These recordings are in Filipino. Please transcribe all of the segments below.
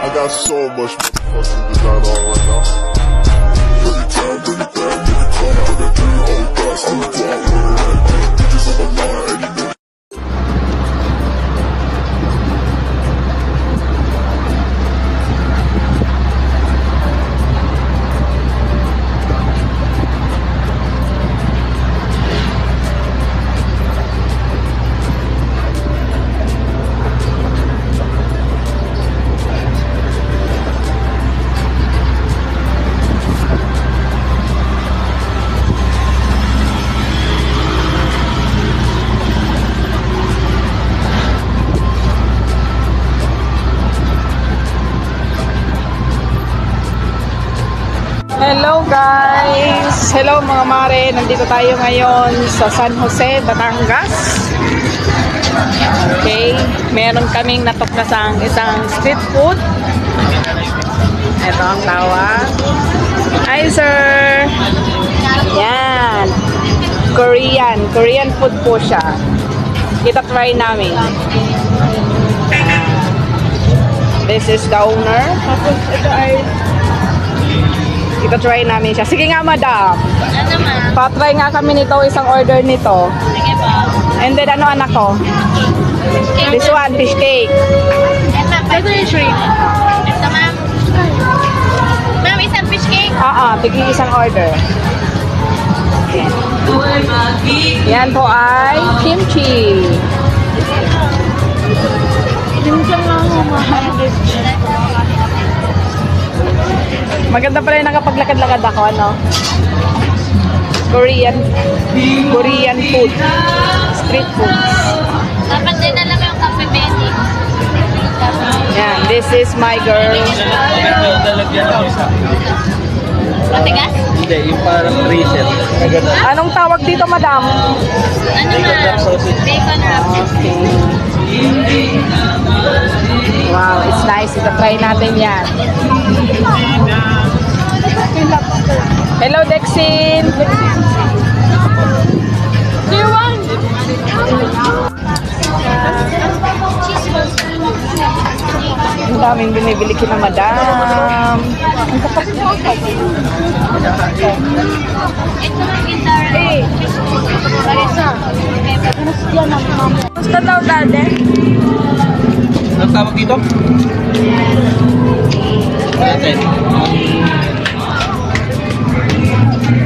I got so much fucking design on right now. Every time, bring it back, make it come, put that thing on back, I'm a dog, bitches on the line, and you know. Hello guys! Hello mga mare! Nandito tayo ngayon sa San Jose, Batangas. Okay, meron kaming natokasang isang street food. Ito ang tawag. Hi sir! Yan! Korean food po siya. Kita try namin. This is the owner. Tapos ito ay ito-try namin siya. Sige nga, madam. Ano ma? Pa-try nga kami nito, isang order nito. Sige po. And then, ano anak ko? This one, fish cake. Ito yung shrimp. Ito, ma'am. Ma'am, isang fish cake. Tigil isang order. Yan po ay kimchi. Kimchi lang maganda pala yung nakapaglakad-lakad ako, ano? Korean food. Street food. Dapat din na lang yung cafe Benny. Yan, this is my girl. Matigas? Hindi, yung parang reset. Anong tawag dito, madam? Ano ma'am? Bacon wrap. Wow, it's nice. Ito-try natin yan. Hello, Dexin! Do you want? Ang daming binibili kina madam. Ito ang guitar. Hey! Marisa. Gusto daw, dade? Anong tawag dito?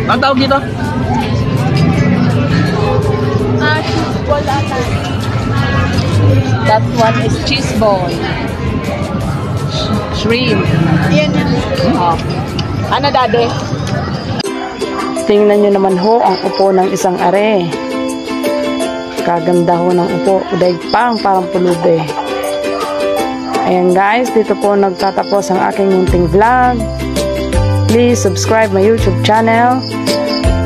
Anong tawag dito? Cheese ball ata. That one is cheese ball. Shrimp. Yan yan. Oh. Ano, dade? Tingnan nyo naman ho ang upo ng isang are. Kaganda ho ng upo. Uday parang pulube. Ayan guys, dito po nagtatapos ang aking munting vlog. Please subscribe my YouTube channel.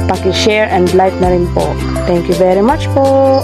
Paki-share and like na rin po. Thank you very much po.